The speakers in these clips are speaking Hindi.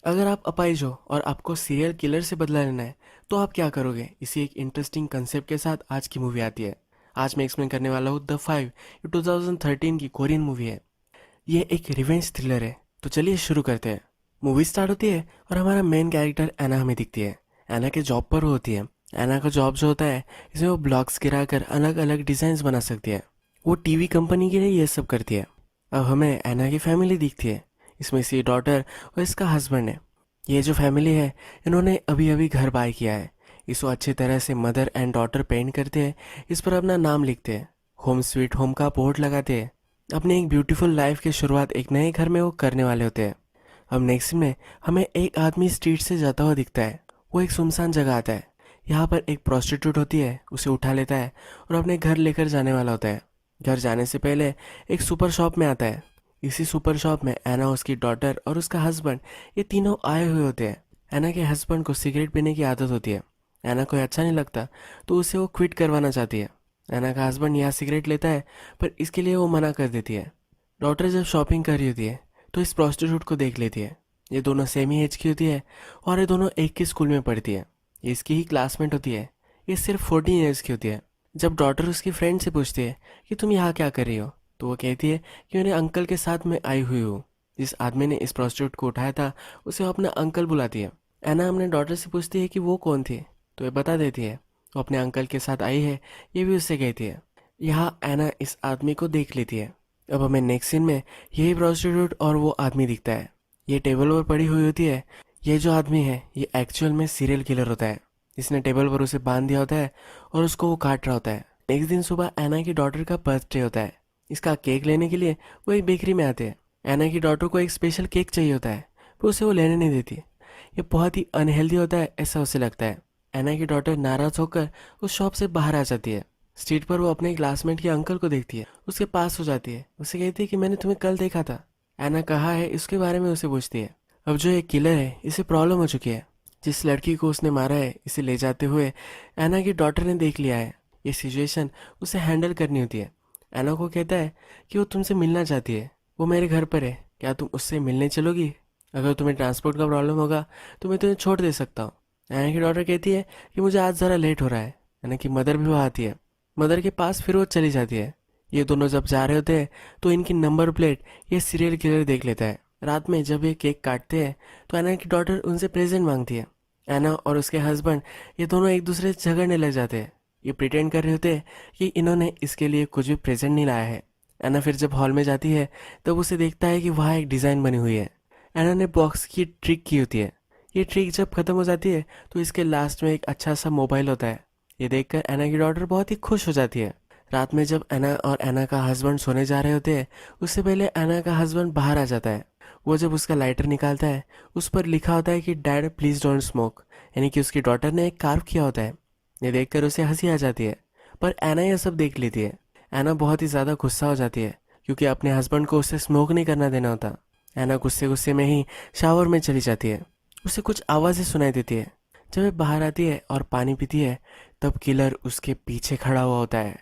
अगर आप अपाहिज हो और आपको सीरियल किलर से बदला लेना है तो आप क्या करोगे? इसी एक इंटरेस्टिंग कंसेप्ट के साथ आज की मूवी आती है। आज मैं एक्सप्लेन करने वाला हूँ द फाइव। ये 2013 की कोरियन मूवी है। ये एक रिवेंज थ्रिलर है। तो चलिए शुरू करते हैं। मूवी स्टार्ट होती है और हमारा मेन कैरेक्टर एना हमें दिखती है। एना के जॉब पर वो होती है। एना का जॉब जो होता है, इसमें वो ब्लॉक्स गिरा कर अलग अलग डिजाइन बना सकती है। वो टीवी कंपनी के लिए ये सब करती है। अब हमें एना की फैमिली दिखती है। इसमें इसकी डॉटर और इसका हस्बैंड है। ये जो फैमिली है, इन्होंने अभी अभी घर बाय किया है। इसको अच्छी तरह से मदर एंड डॉटर पेंट करते हैं। इस पर अपना नाम लिखते हैं। होम स्वीट होम का बोर्ड लगाते हैं। अपने एक ब्यूटीफुल लाइफ की शुरुआत एक नए घर में वो करने वाले होते हैं। अब नेक्स्ट में हमें एक आदमी स्ट्रीट से जाता हुआ दिखता है। वो एक सुनसान जगह आता है। यहाँ पर एक प्रोस्टिट्यूट होती है, उसे उठा लेता है और अपने घर लेकर जाने वाला होता है। घर जाने से पहले एक सुपर शॉप में आता है। इसी सुपर शॉप में एना, उसकी डॉटर और उसका हस्बैंड, ये तीनों आए हुए होते हैं। एना के हस्बैंड को सिगरेट पीने की आदत होती है। एना को अच्छा नहीं लगता तो उसे वो क्विट करवाना चाहती है। एना का हस्बैंड यहाँ सिगरेट लेता है, पर इसके लिए वो मना कर देती है। डॉटर जब शॉपिंग कर रही होती है तो इस प्रोस्टिट्यूट को देख लेती है। ये दोनों सेम ही एज की होती है और ये दोनों एक ही स्कूल में पढ़ती है। ये इसकी ही क्लासमेट होती है। ये सिर्फ 14 ईयर्स की होती है। जब डॉटर उसकी फ्रेंड से पूछती है कि तुम यहाँ क्या कर रही हो, तो वो कहती है कि मेरे अंकल के साथ मैं आई हुई हूँ। जिस आदमी ने इस प्रोस्टिट्यूट को उठाया था, उसे वो अपना अंकल बुलाती है। एना अपने डॉटर से पूछती है कि वो कौन थी, तो ये बता देती है वो अपने अंकल के साथ आई है। ये भी उससे कहती है। यहाँ एना इस आदमी को देख लेती है। अब हमें नेक्स्ट सीन में यही प्रोस्टिट्यूट और वो आदमी दिखता है। ये टेबल पर पड़ी हुई होती है। ये जो आदमी है, ये एक्चुअल में सीरियल किलर होता है। इसने टेबल पर उसे बांध दिया होता है और उसको वो काट रहा होता है। नेक्स्ट दिन सुबह एना की डॉटर का बर्थडे होता है। इसका केक लेने के लिए वो एक बेकरी में आते हैं। एना की डॉटर को एक स्पेशल केक चाहिए होता है, पर उसे वो लेने नहीं देती। ये बहुत ही अनहेल्दी होता है, ऐसा उसे लगता है। एना की डॉटर नाराज होकर उस शॉप से बाहर आ जाती है। स्ट्रीट पर वो अपने क्लासमेट के अंकल को देखती है। उसके पास हो जाती है। उसे कहती है कि मैंने तुम्हें कल देखा था। एना कहा है इसके बारे में उसे पूछती है। अब जो ये किलर है, इसे प्रॉब्लम हो चुकी है। जिस लड़की को उसने मारा है, इसे ले जाते हुए एना की डॉटर ने देख लिया है। ये सिचुएशन उसे हैंडल करनी होती है। एना को कहता है कि वो तुमसे मिलना चाहती है। वो मेरे घर पर है, क्या तुम उससे मिलने चलोगी? अगर तुम्हें ट्रांसपोर्ट का प्रॉब्लम होगा तो मैं तुम्हें छोड़ दे सकता हूँ। एना की डॉटर कहती है कि मुझे आज ज़रा लेट हो रहा है। एना की मदर भी वहाँ आती है। मदर के पास फिर वो चली जाती है। ये दोनों जब जा रहे होते हैं तो इनकी नंबर प्लेट ये सीरियल किलर देख लेता है। रात में जब ये केक काटते हैं तो एना की डॉटर उनसे प्रेजेंट मांगती है। एना और उसके हस्बैंड, ये दोनों एक दूसरे से झगड़ने लग जाते हैं। ये प्रिटेंड कर रहे होते हैं कि इन्होंने इसके लिए कुछ भी प्रेजेंट नहीं लाया है। एना फिर जब हॉल में जाती है तब उसे देखता है कि वहाँ एक डिज़ाइन बनी हुई है। एना ने बॉक्स की ट्रिक की होती है। ये ट्रिक जब खत्म हो जाती है तो इसके लास्ट में एक अच्छा सा मोबाइल होता है। ये देखकर एना की डॉटर बहुत ही खुश हो जाती है। रात में जब एना और एना का हस्बैंड सोने जा रहे होते हैं, उससे पहले एना का हस्बैंड बाहर आ जाता है। वो जब उसका लाइटर निकालता है, उस पर लिखा होता है कि डैड प्लीज डोंट स्मोक, यानी कि उसकी डॉटर ने एक कार्व किया होता है। ये देखकर उसे हंसी आ जाती है, पर एना यह सब देख लेती है। एना बहुत ही ज़्यादा गुस्सा हो जाती है क्योंकि अपने हस्बैंड को उसे स्मोक नहीं करना देना होता। एना गुस्से गुस्से में ही शावर में चली जाती है। उसे कुछ आवाज़ें सुनाई देती है। जब वो बाहर आती है और पानी पीती है, तब किलर उसके पीछे खड़ा हुआ होता है।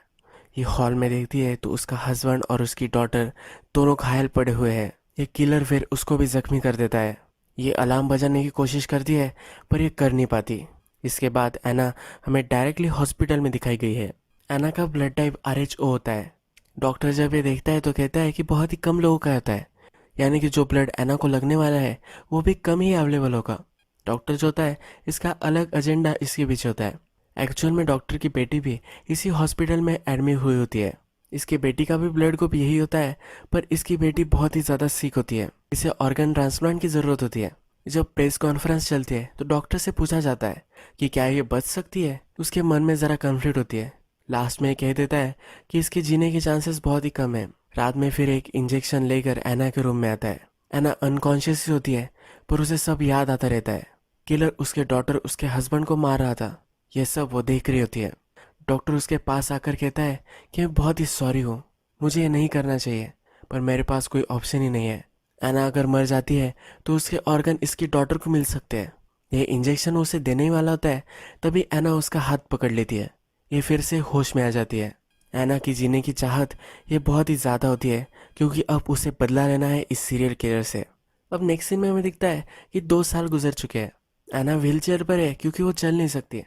ये हॉल में देखती है तो उसका हस्बैंड और उसकी डॉटर दोनों घायल पड़े हुए हैं। ये किलर फिर उसको भी जख्मी कर देता है। ये अलार्म बजाने की कोशिश करती है, पर ये कर नहीं पाती। इसके बाद एना हमें डायरेक्टली हॉस्पिटल में दिखाई गई है। एना का ब्लड टाइप RH O होता है। डॉक्टर जब ये देखता है तो कहता है कि बहुत ही कम लोगों का होता है, यानी कि जो ब्लड एना को लगने वाला है वो भी कम ही अवेलेबल होगा। डॉक्टर जो होता है, इसका अलग एजेंडा इसके पीछे होता है। एक्चुअल में डॉक्टर की बेटी भी इसी हॉस्पिटल में एडमिट हुई होती है। इसकी बेटी का भी ब्लड ग्रुप यही होता है, पर इसकी बेटी बहुत ही ज़्यादा सिक होती है। इसे ऑर्गन ट्रांसप्लांट की ज़रूरत होती है। जब प्रेस कॉन्फ्रेंस चलती है तो डॉक्टर से पूछा जाता है कि क्या ये बच सकती है। उसके मन में ज़रा कन्फ्लिक्ट होती है। लास्ट में ये कह देता है कि इसके जीने के चांसेस बहुत ही कम है। रात में फिर एक इंजेक्शन लेकर एना के रूम में आता है। एना अनकॉन्शियस होती है, पर उसे सब याद आता रहता है। किलर उसके डॉटर, उसके हस्बैंड को मार रहा था, यह सब वो देख रही होती है। डॉक्टर उसके पास आकर कहता है कि मैं बहुत ही सॉरी हूँ, मुझे ये नहीं करना चाहिए, पर मेरे पास कोई ऑप्शन ही नहीं है। एना अगर मर जाती है तो उसके ऑर्गन इसकी डॉटर को मिल सकते हैं। ये इंजेक्शन उसे देने ही वाला होता है, तभी एना उसका हाथ पकड़ लेती है। ये फिर से होश में आ जाती है। एना की जीने की चाहत ये बहुत ही ज़्यादा होती है क्योंकि अब उसे बदला लेना है इस सीरियल किलर से। अब नेक्स्ट सीन में हमें दिखता है कि 2 साल गुजर चुके हैं। एना व्हीलचेयर पर है क्योंकि वो चल नहीं सकती।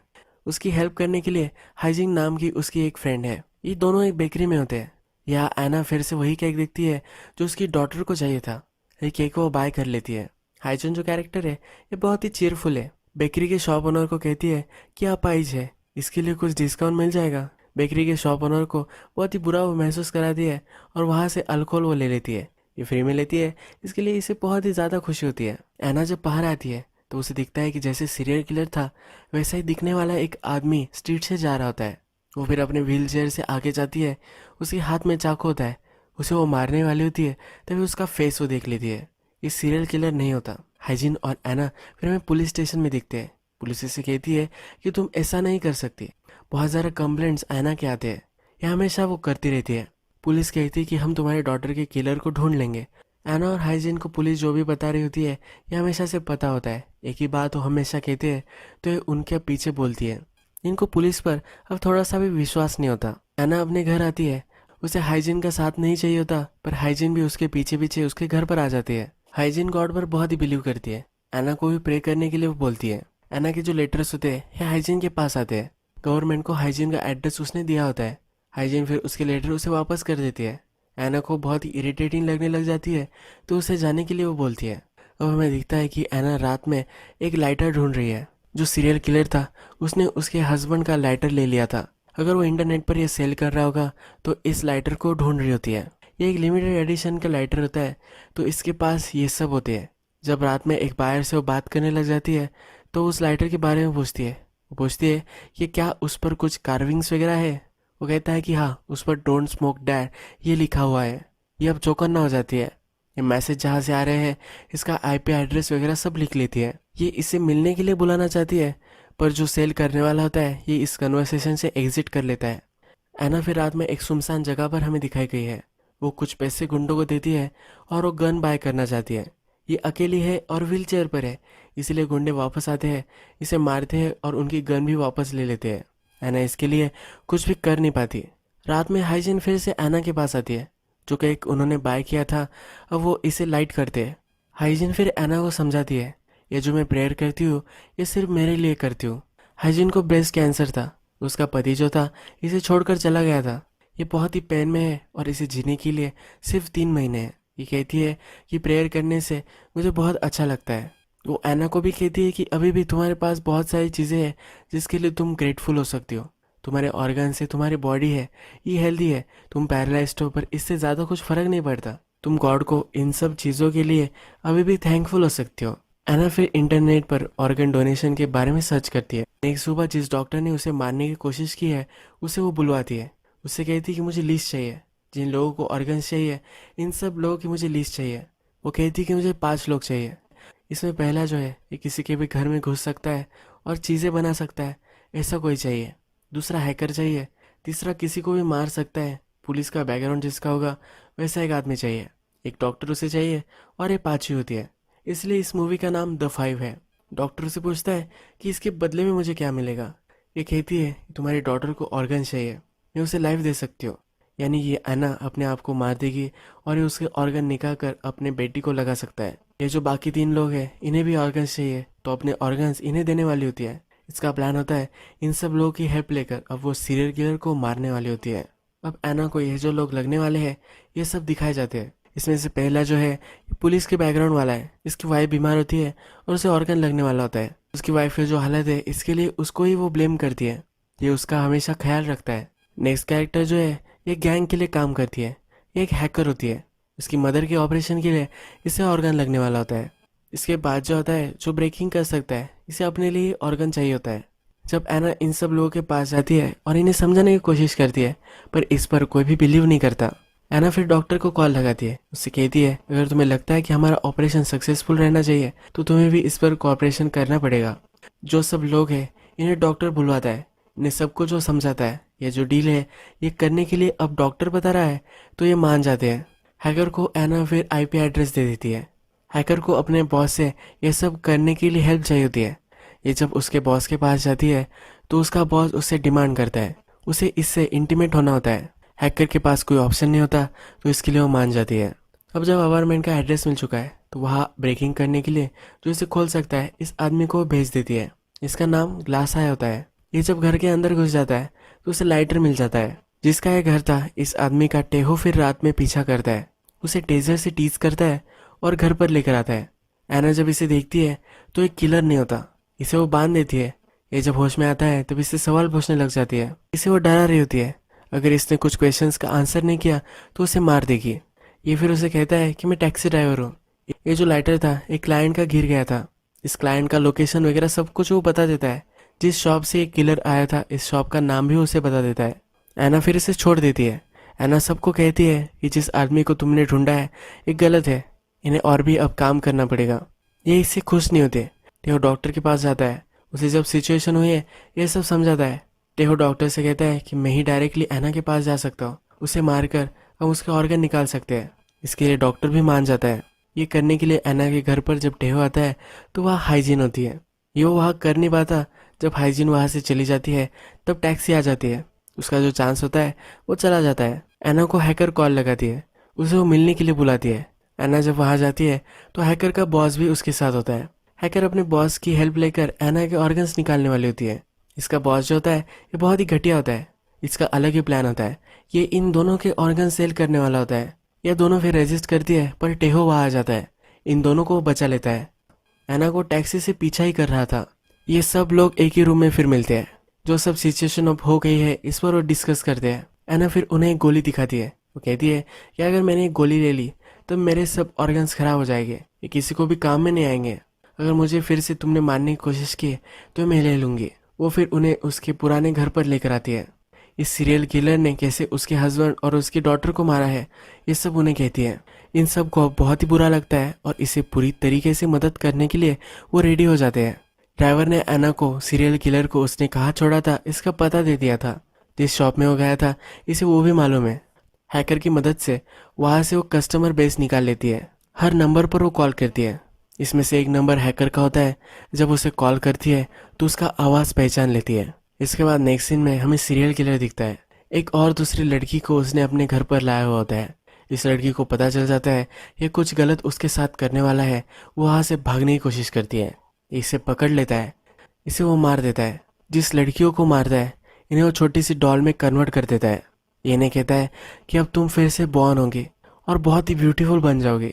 उसकी हेल्प करने के लिए हाइजिन नाम की उसकी एक फ्रेंड है। ये दोनों एक बेकरी में होते हैं। यहाँ एना फिर से वही केक देखती है जो उसकी डॉटर को चाहिए था। ये केक वो बाय कर लेती है। हाइजिन जो कैरेक्टर है ये बहुत ही चीयरफुल है। बेकरी के शॉप ओनर को कहती है कि आप आइज है, इसके लिए कुछ डिस्काउंट मिल जाएगा। बेकरी के शॉप ओनर को बहुत ही बुरा वो महसूस कराती है और वहाँ से अल्कोहल वो ले लेती है। ये फ्री में लेती है, इसके लिए इसे बहुत ही ज़्यादा खुशी होती है। एना जब बाहर आती है तो उसे दिखता है कि जैसे सीरियल किलर था वैसा ही दिखने वाला एक आदमी स्ट्रीट से जा रहा होता है। वो फिर अपने व्हील चेयर से आगे जाती है, उसके हाथ में चाकू होता है। उसे वो मारने वाली होती है, तभी उसका फेस वो देख लेती है। ये सीरियल किलर नहीं होता। हाइजिन और एना फिर हमें पुलिस स्टेशन में दिखते हैं। पुलिस इसे कहती है कि तुम ऐसा नहीं कर सकती। बहुत ज़्यादा कंप्लेंट्स एना के आते हैं, यह हमेशा वो करती रहती है। पुलिस कहती है कि हम तुम्हारे डॉटर के किलर को ढूंढ लेंगे। एना और हाइजिन को पुलिस जो भी बता रही होती है ये हमेशा से पता होता है। एक ही बात वो हमेशा कहते हैं तो ये उनके पीछे बोलती है। इनको पुलिस पर अब थोड़ा सा भी विश्वास नहीं होता। एना अपने घर आती है, उसे हाइजिन का साथ नहीं चाहिए होता, पर हाइजिन भी उसके पीछे पीछे उसके घर पर आ जाती है। हाइजिन गॉड पर बहुत ही बिलीव करती है। एना को भी प्रे करने के लिए वो बोलती है। एना के जो लेटर्स होते हैं ये हाइजिन के पास आते हैं। गवर्नमेंट को हाइजिन का एड्रेस उसने दिया होता है। हाइजिन फिर उसके लेटर उसे वापस कर देती है। एना को बहुत ही इरिटेटिंग लगने लग जाती है तो उसे जाने के लिए वो बोलती है। अब हमें दिखता है कि एना रात में एक लाइटर ढूंढ रही है। जो सीरियल किलर था उसने उसके हस्बैंड का लाइटर ले लिया था। अगर वो इंटरनेट पर ये सेल कर रहा होगा तो इस लाइटर को ढूंढ रही होती है। ये एक लिमिटेड एडिशन का लाइटर होता है तो इसके पास ये सब होते हैं। जब रात में एक बायर से वो बात करने लग जाती है तो उस लाइटर के बारे में पूछती है। वो पूछती है कि क्या उस पर कुछ कार्विंग्स वगैरह है। वो कहता है कि हाँ, उस पर डोंट स्मोक डैड ये लिखा हुआ है। ये अब चौकन्ना हो जाती है। ये मैसेज जहाँ से आ रहे हैं इसका आईपी एड्रेस वगैरह सब लिख लेती है। ये इसे मिलने के लिए बुलाना चाहती है, पर जो सेल करने वाला होता है ये इस कन्वर्सेशन से एग्जिट कर लेता है। एना फिर रात में एक सुनसान जगह पर हमें दिखाई गई है। वो कुछ पैसे गुंडों को देती है और वो गन बाय करना चाहती है। ये अकेली है और व्हील चेयर पर है, इसलिए गुंडे वापस आते हैं, इसे मारते हैं और उनकी गन भी वापस ले लेते हैं। एना इसके लिए कुछ भी कर नहीं पाती। रात में हाइजिन फिर से एना के पास आती है। जो केक उन्होंने बाय किया था अब वो इसे लाइट करते हैं। हाइजिन फिर एना को समझाती है, ये जो मैं प्रेयर करती हूँ ये सिर्फ मेरे लिए करती हूँ। हाइजिन को ब्रेस्ट कैंसर था। उसका पति जो था इसे छोड़कर चला गया था। ये बहुत ही पेन में है और इसे जीने के लिए सिर्फ 3 महीने हैं। ये कहती है कि प्रेयर करने से मुझे बहुत अच्छा लगता है। वो एना को भी कहती है कि अभी भी तुम्हारे पास बहुत सारी चीज़ें हैं जिसके लिए तुम ग्रेटफुल हो सकती हो। तुम्हारे ऑर्गन से तुम्हारी बॉडी है ये हेल्दी है। तुम पैरालाइज्ड हो पर इससे ज़्यादा कुछ फर्क नहीं पड़ता। तुम गॉड को इन सब चीज़ों के लिए अभी भी थैंकफुल हो सकती हो। एना फिर इंटरनेट पर ऑर्गन डोनेशन के बारे में सर्च करती है। एक सुबह जिस डॉक्टर ने उसे मारने की कोशिश की है उसे वो बुलवाती है। उससे कहती है कि मुझे लिस्ट चाहिए, जिन लोगों को ऑर्गन चाहिए इन सब लोगों की मुझे लिस्ट चाहिए। वो कहती है कि मुझे 5 लोग चाहिए। इसमें पहला जो है ये किसी के भी घर में घुस सकता है और चीज़ें बना सकता है, ऐसा कोई चाहिए। दूसरा हैकर चाहिए। तीसरा किसी को भी मार सकता है, पुलिस का बैकग्राउंड जिसका होगा वैसा एक आदमी चाहिए। एक डॉक्टर उसे चाहिए और ये 5 ही होती है। इसलिए इस मूवी का नाम द 5 है। डॉक्टर से पूछता है कि इसके बदले में मुझे क्या मिलेगा। ये कहती है तुम्हारी डॉटर को ऑर्गन चाहिए, मैं उसे लाइफ दे सकती हो। यानी ये एना अपने आप को मार देगी और ये उसके ऑर्गन निकाल कर अपने बेटी को लगा सकता है। ये जो बाकी 3 लोग हैं इन्हें भी ऑर्गन्स चाहिए तो अपने ऑर्गन्स इन्हें देने वाली होती है। इसका प्लान होता है इन सब लोगों की हेल्प लेकर अब वो सीरियल किलर को मारने वाली होती है। अब एना को ये जो लोग लगने वाले हैं ये सब दिखाए जाते हैं। इसमें से पहला जो है ये पुलिस के बैकग्राउंड वाला है। इसकी वाइफ बीमार होती है और उसे ऑर्गन लगने वाला होता है। उसकी वाइफ की जो हालत है इसके लिए उसको ही वो ब्लेम करती है। ये उसका हमेशा ख्याल रखता है। नेक्स्ट कैरेक्टर जो है ये गैंग के लिए काम करती है। ये एक हैकर होती है। इसकी मदर के ऑपरेशन के लिए इसे ऑर्गन लगने वाला होता है। इसके बाद जो होता है जो ब्रेकिंग कर सकता है इसे अपने लिए ऑर्गन चाहिए होता है। जब एना इन सब लोगों के पास जाती है और इन्हें समझाने की कोशिश करती है पर इस पर कोई भी बिलीव नहीं करता। एना फिर डॉक्टर को कॉल लगाती है। उससे कहती है अगर तुम्हें लगता है कि हमारा ऑपरेशन सक्सेसफुल रहना चाहिए तो तुम्हें भी इस पर कोऑपरेशन करना पड़ेगा। जो सब लोग हैं इन्हें डॉक्टर बुलवाता है, इन्हें सबको जो समझाता है। ये जो डील है ये करने के लिए अब डॉक्टर बता रहा है तो ये मान जाते हैं। हैकर को एना फिर आईपी एड्रेस दे देती है। हैकर को अपने बॉस से ये सब करने के लिए हेल्प चाहिए होती है। ये जब उसके बॉस के पास जाती है तो उसका बॉस उससे डिमांड करता है, उसे इससे इंटीमेट होना होता है। हैकर के पास कोई ऑप्शन नहीं होता तो इसके लिए वो मान जाती है। अब जब अपार्टमेंट का एड्रेस मिल चुका है तो वहाँ ब्रेकिंग करने के लिए जो इसे खोल सकता है इस आदमी को भेज देती है। इसका नाम ग्लास आय होता है। ये जब घर के अंदर घुस जाता है तो उसे लाइटर मिल जाता है जिसका ये घर था। इस आदमी का टेहो फिर रात में पीछा करता है, उसे टेजर से टीज करता है और घर पर लेकर आता है। एना जब इसे देखती है तो एक किलर नहीं होता, इसे वो बांध देती है। ये जब होश में आता है तब इससे सवाल पूछने लग जाती है। इसे वो डरा रही होती है, अगर इसने कुछ क्वेश्चंस का आंसर नहीं किया तो उसे मार देगी। ये फिर उसे कहता है कि मैं टैक्सी ड्राइवर हूँ। ये जो लाइटर था एक क्लाइंट का गिर गया था। इस क्लाइंट का लोकेशन वगैरह सब कुछ वो बता देता है। जिस शॉप से एक किलर आया था इस शॉप का नाम भी उसे बता देता है। एना फिर इसे छोड़ देती है। एना सबको कहती है कि जिस आदमी को तुमने ढूंढा है ये गलत है, इन्हें और भी अब काम करना पड़ेगा। ये इससे खुश नहीं होते। टेहो डॉक्टर के पास जाता है, उसे जब सिचुएशन हुई है ये सब समझाता है। टेहो डॉक्टर से कहता है कि मैं ही डायरेक्टली एना के पास जा सकता हूँ, उसे मारकर हम उसके ऑर्गन निकाल सकते हैं। इसके लिए डॉक्टर भी मान जाता है। ये करने के लिए एना के घर पर जब टेहो आता है तो वहाँ हाइजीन होती है। ये वो वहाँ कर नहीं पाता। जब हाइजीन वहाँ से चली जाती है तब टैक्सी आ जाती है। उसका जो चांस होता है वो चला जाता है। एना को हैकर कॉल लगाती है, उसे वो मिलने के लिए बुलाती है। एना जब वहाँ जाती है तो हैकर का बॉस भी उसके साथ होता है। हैकर अपने बॉस की हेल्प लेकर एना के ऑर्गन्स निकालने वाली होती है। इसका बॉस जो होता है ये बहुत ही घटिया होता है। इसका अलग ही प्लान होता है। ये इन दोनों के ऑर्गन सेल करने वाला होता है। यह दोनों फिर रेजिस्ट करती है पर टेहो वहाँ आ जाता है, इन दोनों को बचा लेता है। एना को टैक्सी से पीछा ही कर रहा था। ये सब लोग एक ही रूम में फिर मिलते हैं। जो सब सिचुएशन अब हो गई है इस पर वो डिस्कस करते हैं। एना फिर उन्हें एक गोली दिखाती है। वो कहती है कि अगर मैंने एक गोली ले ली तो मेरे सब ऑर्गन्स खराब हो जाएंगे, ये किसी को भी काम में नहीं आएंगे। अगर मुझे फिर से तुमने मारने की कोशिश की तो मैं ले लूँगी। वो फिर उन्हें उसके पुराने घर पर लेकर आती है। इस सीरियल किलर ने कैसे उसके हस्बैंड और उसकी डॉटर को मारा है ये सब उन्हें कहती है। इन सब को बहुत ही बुरा लगता है और इसे पूरी तरीके से मदद करने के लिए वो रेडी हो जाते हैं। ड्राइवर ने एना को सीरियल किलर को उसने कहाँ छोड़ा था इसका पता दे दिया था। जिस शॉप में वो गया था इसे वो भी मालूम है। हैकर की मदद से वहाँ से वो कस्टमर बेस निकाल लेती है। हर नंबर पर वो कॉल करती है। इसमें से एक नंबर हैकर का होता है। जब उसे कॉल करती है तो उसका आवाज़ पहचान लेती है। इसके बाद नेक्स्ट सीन में हमें सीरियल किलर दिखता है। एक और दूसरी लड़की को उसने अपने घर पर लाया हुआ होता है। इस लड़की को पता चल जाता है ये कुछ गलत उसके साथ करने वाला है। वो वहाँ से भागने की कोशिश करती है। इसे पकड़ लेता है, इसे वो मार देता है। जिस लड़कियों को मारता है इन्हें वो छोटी सी डॉल में कन्वर्ट कर देता है। ये इन्हें कहता है कि अब तुम फिर से बॉर्न होगी और बहुत ही ब्यूटीफुल बन जाओगे।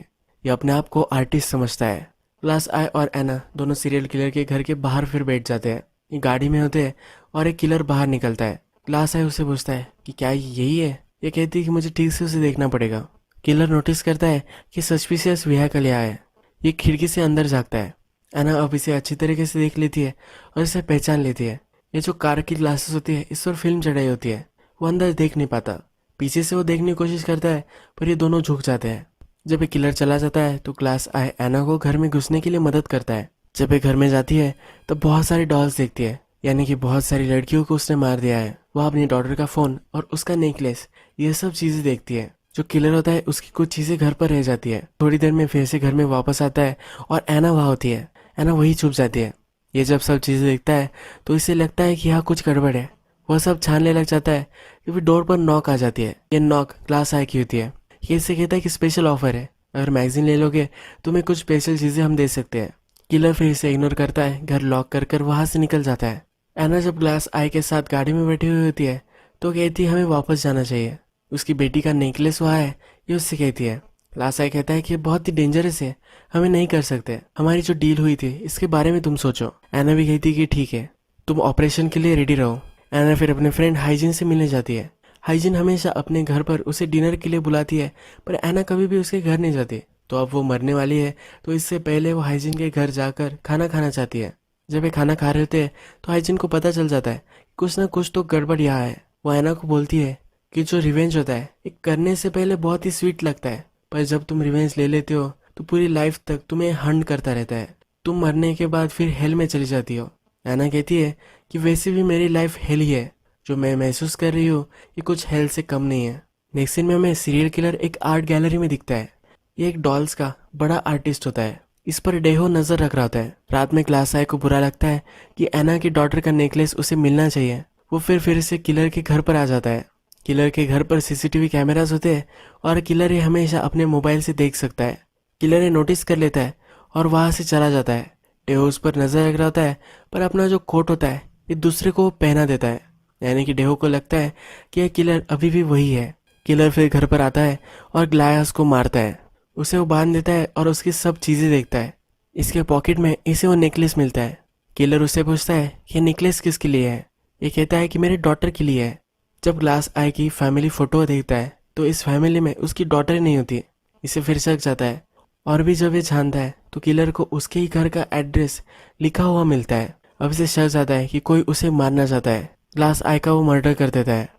ये अपने आप को आर्टिस्ट समझता है। ग्लास आय और एना दोनों सीरियल किलर के घर के बाहर फिर बैठ जाते हैं। ये गाड़ी में होते हैं और एक किलर बाहर निकलता है। ग्लास आय उसे पूछता है कि क्या यही है। ये कहती है कि मुझे ठीक से उसे देखना पड़ेगा। किलर नोटिस करता है कि सस्पिशियस व्हीकल यहाँ है। ये खिड़की से अंदर झाँकता है। एना अब इसे अच्छी तरीके से देख लेती है और इसे पहचान लेती है। ये जो कार की ग्लासेस होती है इस पर फिल्म चढ़ाई होती है। वो अंदर देख नहीं पाता। पीछे से वो देखने की कोशिश करता है पर ये दोनों झुक जाते हैं। जब ये किलर चला जाता है तो ग्लास आय एना को घर में घुसने के लिए मदद करता है। जब ये घर में जाती है तो बहुत सारी डॉल्स देखती है, यानी कि बहुत सारी लड़कियों को उसने मार दिया है। वह अपनी डॉटर का फोन और उसका नेकलेस ये सब चीजें देखती है। जो किलर होता है उसकी कुछ चीजें घर पर रह जाती है। थोड़ी देर में फिर से घर में वापस आता है और एना वहाँ होती है। एना वही छुप जाती है। ये जब सब चीजें देखता है तो इसे लगता है कि यहाँ कुछ गड़बड़ है। वह सब छानने लग जाता है कि फिर डोर पर नॉक आ जाती है। ये नॉक ग्लास आय की होती है। ये इससे कहता है कि स्पेशल ऑफर है, अगर मैगजीन ले लोगे तुम्हें कुछ स्पेशल चीजें हम दे सकते हैं। किलर फिर इसे इग्नोर करता है, घर लॉक कर कर वहां से निकल जाता है। एना जब ग्लास आय के साथ गाड़ी में बैठी हुई होती है तो कहती है हमें वापस जाना चाहिए। उसकी बेटी का नेकलेस वहाँ है, ये उससे कहती है। ग्लास आय कहता है कि ये बहुत ही डेंजरस है, हमें नहीं कर सकते। हमारी जो डील हुई थी इसके बारे में तुम सोचो। एना भी कहती है कि ठीक है, तुम ऑपरेशन के लिए रेडी रहो। एना फिर अपने फ्रेंड हाइजीन से मिलने जाती है। हाइजीन हमेशा अपने घर पर उसे डिनर के लिए बुलाती है पर एना कभी भी उसके घर नहीं जाती। तो अब वो मरने वाली है तो इससे पहले वो हाइजीन के घर जाकर खाना खाना चाहती है। जब ये खाना खा रहे होते हैं तो हाइजीन को पता चल जाता है कुछ ना कुछ तो गड़बड़ यहाँ है। वो एना को बोलती है कि जो रिवेंज होता है ये करने से पहले बहुत ही स्वीट लगता है, पर जब तुम रिवेंज ले लेते हो तो पूरी लाइफ तक तुम्हें हंट करता रहता है। तुम मरने के बाद फिर हेल में चली जाती हो। एना कहती है कि वैसे भी मेरी लाइफ हेल ही है, जो मैं महसूस कर रही हूँ ये कुछ हेल से कम नहीं है। नेक्स्ट सीन में हमें सीरियल किलर एक आर्ट गैलरी में दिखता है। ये एक डॉल्स का बड़ा आर्टिस्ट होता है। इस पर डेहो नजर रख रहा होता है। रात में ग्लास आय को बुरा लगता है कि एना की डॉटर का नेकलेस उसे मिलना चाहिए। वो फिर से किलर के घर पर आ जाता है। किलर के घर पर सीसीटीवी कैमरास होते हैं और किलर ये हमेशा अपने मोबाइल से देख सकता है। किलर ये नोटिस कर लेता है और वहां से चला जाता है। डेहो उस पर नजर रख रहा होता है, पर अपना जो कोट होता है ये दूसरे को पहना देता है। यानी कि डेहो को लगता है कि यह किलर अभी भी वही है। किलर फिर घर पर आता है और ग्लायस को मारता है। उसे वो बांध देता है और उसकी सब चीजें देखता है। इसके पॉकेट में इसे वो नेकलेस मिलता है। किलर उससे पूछता है कि नेकलेस किसके लिए है। ये कहता है कि मेरे डॉटर के लिए है। जब ग्लास आई की फैमिली फोटो देखता है तो इस फैमिली में उसकी डॉटर नहीं होती। इसे फिर शक जाता है, और भी जब ये छानता है तो किलर को उसके ही घर का एड्रेस लिखा हुआ मिलता है। अब इसे शक जाता है कि कोई उसे मारना चाहता है। ग्लास आई का वो मर्डर कर देता है।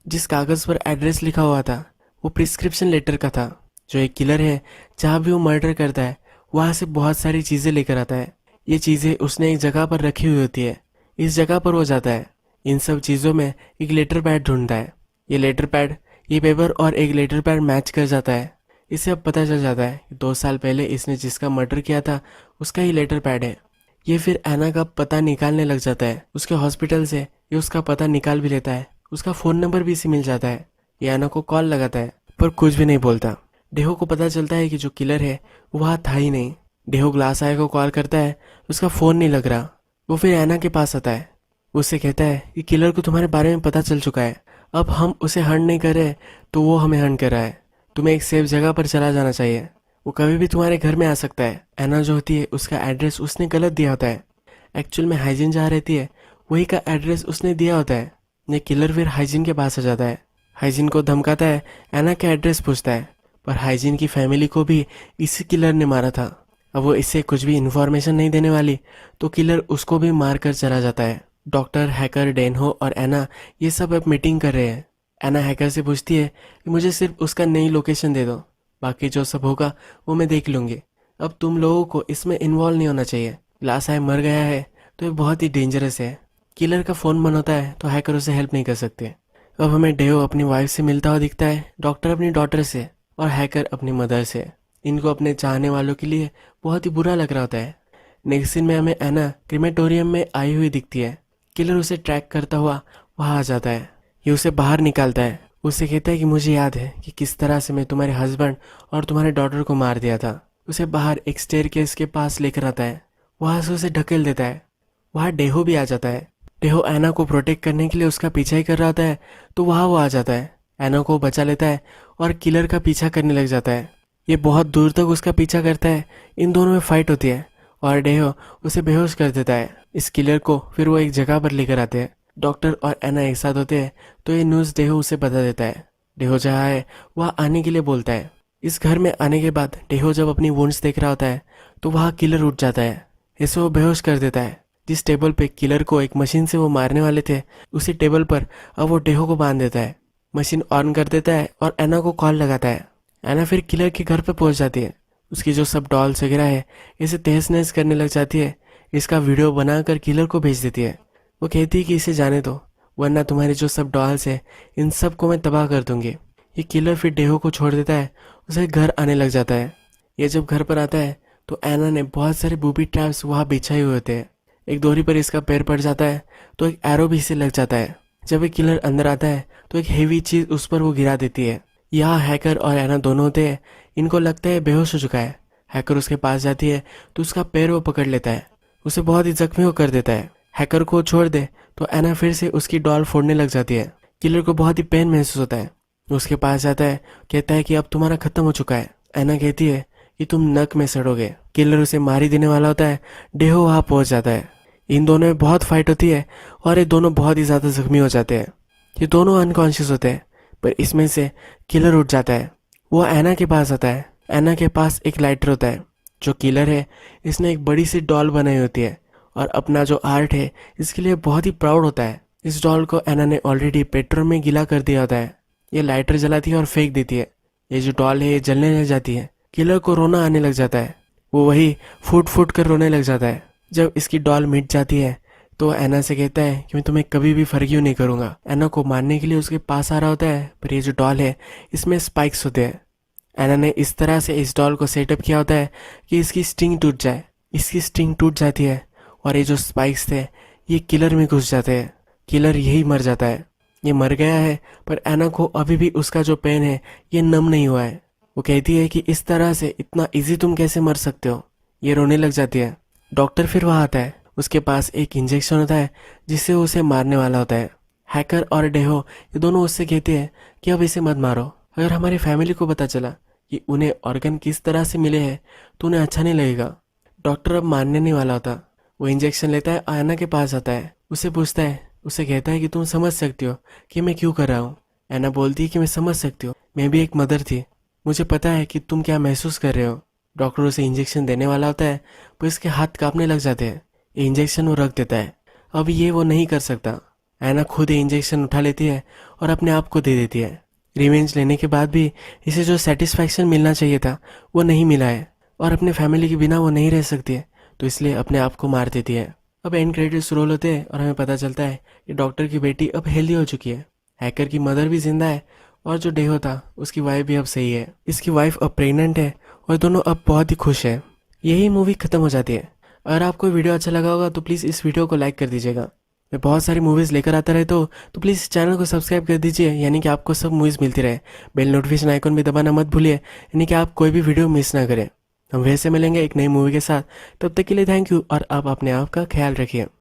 जिस कागज पर एड्रेस लिखा हुआ था वो प्रिस्क्रिप्शन लेटर का था। जो एक किलर है, जहाँ भी वो मर्डर करता है वहां से बहुत सारी चीजें लेकर आता है। ये चीजें उसने एक जगह पर रखी हुई होती है। इस जगह पर वो जाता है। इन सब चीजों में एक लेटर पैड ढूंढता है। ये लेटर पैड, ये पेपर और एक लेटर पैड मैच कर जाता है। इसे अब पता चल जाता है कि 2 साल पहले इसने जिसका मर्डर किया था उसका ही लेटर पैड है। ये फिर एना का पता निकालने लग जाता है। उसके हॉस्पिटल से ये उसका पता निकाल भी लेता है। उसका फोन नंबर भी इसे मिल जाता है। ये एना को कॉल लगाता है पर कुछ भी नहीं बोलता। डेहो को पता चलता है कि जो किलर है वो वहाँ था ही नहीं। डेहो ग्लास आय को कॉल करता है, उसका फोन नहीं लग रहा। वो फिर एना के पास आता है। उससे कहता है कि किलर को तुम्हारे बारे में पता चल चुका है। अब हम उसे हंट नहीं कर रहे तो वो हमें हंट कर रहा है। तुम्हें एक सेफ जगह पर चला जाना चाहिए। वो कभी भी तुम्हारे घर में आ सकता है। एना जो होती है उसका एड्रेस उसने गलत दिया होता है। एक्चुअल में हाइजीन जहाँ रहती है वही का एड्रेस उसने दिया होता है। ये किलर फिर हाइजीन के पास आ जाता है। हाइजीन को धमकाता है, एना का एड्रेस पूछता है। पर हाइजीन की फैमिली को भी इसी किलर ने मारा था। अब वो इससे कुछ भी इन्फॉर्मेशन नहीं देने वाली तो किलर उसको भी मार कर चला जाता है। डॉक्टर, हैकर, डेनहो और एना ये सब अब मीटिंग कर रहे हैं। एना हैकर से पूछती है कि मुझे सिर्फ उसका नई लोकेशन दे दो, बाकी जो सब होगा वो मैं देख लूंगी। अब तुम लोगों को इसमें इन्वॉल्व नहीं होना चाहिए। ग्लास आई मर गया है तो ये बहुत ही डेंजरस है। किलर का फोन बंद होता है तो हैकर उसे हेल्प नहीं कर सकते। अब हमें डेहो अपनी वाइफ से मिलता हुआ दिखता है, डॉक्टर अपनी डॉटर से और हैकर अपनी मदर से। इनको अपने चाहने वालों के लिए बहुत ही बुरा लग रहा होता है। नेक्स्ट सीन में हमें एना क्रिमेटोरियम में आई हुई दिखती है। किलर उसे ट्रैक करता हुआ वहां आ जाता है। ये उसे बाहर निकालता है। उसे कहता है कि मुझे याद है कि किस तरह से मैं तुम्हारे हस्बैंड और तुम्हारे डॉटर को मार दिया था। उसे बाहर एक स्टेयरकेस के पास लेकर आता है। वहां से उसे ढकेल देता है। वहां डेहो भी आ जाता है। डेहो एना को प्रोटेक्ट करने के लिए उसका पीछा ही कर रहा होता है तो वहां वो आ जाता है। एना को बचा लेता है और किलर का पीछा करने लग जाता है। ये बहुत दूर तक उसका पीछा करता है। इन दोनों में फाइट होती है और डेहो उसे बेहोश कर देता है। इस किलर को फिर वो एक जगह पर लेकर आते हैं। डॉक्टर और एना एक साथ होते हैं तो ये न्यूज़ डेहो उसे बता देता है। डेहो जहाँ है वहाँ आने के लिए बोलता है। इस घर में आने के बाद डेहो जब अपनी वुंड्स देख रहा होता है तो वहाँ किलर उठ जाता है। इसे वो बेहोश कर देता है। जिस टेबल पे किलर को एक मशीन से वो मारने वाले थे उसी टेबल पर अब वो डेहो को बांध देता है। मशीन ऑन कर देता है और एना को कॉल लगाता है। एना फिर किलर के घर पे पहुंच जाती है। उसकी जो सब डॉल्स वगैरह है इसे तहस नहस करने लग जाती है। इसका वीडियो बनाकर किलर को भेज देती है। वो कहती है कि इसे जाने दो, वरना तुम्हारे जो सब डॉल्स है इन सब को मैं तबाह कर दूंगी। ये किलर फिर डेहो को छोड़ देता है। उसे घर आने लग जाता है। ये जब घर पर आता है तो एना ने बहुत सारे बूबी ट्रैप्स वहाँ बिछाए हुए होते हैं। एक दोरी पर इसका पैर पड़ जाता है तो एक एरो भी इसे लग जाता है। जब एक किलर अंदर आता है तो एक हेवी चीज उस पर वो गिरा देती है। यहाँ हैकर और एना दोनों होते हैं। इनको लगता है बेहोश हो चुका है। हैकर उसके पास जाती है तो उसका पैर वो पकड़ लेता है। उसे बहुत ही जख्मी वो कर देता है। हैकर को छोड़ दे तो एना फिर से उसकी डॉल फोड़ने लग जाती है। किलर को बहुत ही पेन महसूस होता है। उसके पास जाता है, कहता है कि अब तुम्हारा खत्म हो चुका है। एना कहती है कि तुम नक में सड़ोगे। किलर उसे मार ही देने वाला होता है। डेहो वहां पहुंच जाता है। इन दोनों में बहुत फाइट होती है और ये दोनों बहुत ही ज्यादा जख्मी हो जाते हैं। ये दोनों अनकॉन्शियस होते हैं पर इसमें से किलर उठ जाता है। वो एना के पास आता है। एना के पास एक लाइटर होता है। जो किलर है इसने एक बड़ी सी डॉल बनाई होती है और अपना जो आर्ट है इसके लिए बहुत ही प्राउड होता है। इस डॉल को एना ने ऑलरेडी पेट्रोल में गीला कर दिया होता है। ये लाइटर जलाती है और फेंक देती है। ये जो डॉल है ये जलने लग जाती है। किलर को रोना आने लग जाता है। वो वही फूट फूट कर रोने लग जाता है। जब इसकी डॉल मिट जाती है तो एना से कहता है कि मैं तुम्हें कभी भी फर्गियो नहीं करूंगा। एना को मारने के लिए उसके पास आ रहा होता है पर ये जो डॉल है इसमें स्पाइक्स होते हैं। एना ने इस तरह से इस डॉल को सेटअप किया होता है कि इसकी स्टिंग टूट जाए। इसकी स्टिंग टूट जाती है और ये जो स्पाइक्स थे ये किलर में घुस जाते हैं। किलर यही मर जाता है। ये मर गया है पर एना को अभी भी उसका जो पेन है ये नम नहीं हुआ है। वो कहती है कि इस तरह से इतना इजी तुम कैसे मर सकते हो। ये रोने लग जाती है। डॉक्टर फिर वहाँ आता है। उसके पास एक इंजेक्शन होता है जिससे वो उसे मारने वाला होता है। हैकर और डेहो ये दोनों उससे कहते हैं कि अब इसे मत मारो। अगर हमारी फैमिली को पता चला कि उन्हें ऑर्गन किस तरह से मिले हैं तो उन्हें अच्छा नहीं लगेगा। डॉक्टर अब मानने नहीं वाला होता। वो इंजेक्शन लेता है, आयना के पास आता है, उसे पूछता है, उसे कहता है कि तुम समझ सकती हो कि मैं क्यों कर रहा हूँ। ऐना बोलती है कि मैं समझ सकती हूँ, मैं भी एक मदर थी, मुझे पता है कि तुम क्या महसूस कर रहे हो। डॉक्टर उसे इंजेक्शन देने वाला होता है पर इसके हाथ कांपने लग जाते हैं। ये इंजेक्शन वो रख देता है। अब ये वो नहीं कर सकता। ऐना खुद ये इंजेक्शन उठा लेती है और अपने आप को दे देती है। रिवेंज लेने के बाद भी इसे जो सेटिस्फैक्शन मिलना चाहिए था वो नहीं मिला है और अपने फैमिली के बिना वो नहीं रह सकती है, तो इसलिए अपने आप को मार देती है। अब एंड क्रेडिट्स रोल होते हैं और हमें पता चलता है कि डॉक्टर की बेटी अब हेल्दी हो चुकी है। हैकर की मदर भी जिंदा है और जो डेहो था उसकी वाइफ भी अब सही है। इसकी वाइफ अब प्रेग्नेंट है और दोनों अब बहुत ही खुश है। यही मूवी खत्म हो जाती है। अगर आपको वीडियो अच्छा लगा होगा तो प्लीज़ इस वीडियो को लाइक कर दीजिएगा। मैं बहुत सारी मूवीज़ लेकर आता रहता हूँ, तो प्लीज़ इस चैनल को सब्सक्राइब कर दीजिए, यानी कि आपको सब मूवीज़ मिलती रहे। बेल नोटिफिकेशन आइकन भी दबाना मत भूलिए, यानी कि आप कोई भी वीडियो मिस ना करें। हम वैसे मिलेंगे एक नई मूवी के साथ। तब तक के लिए थैंक यू और आप अपने आप का ख्याल रखिए।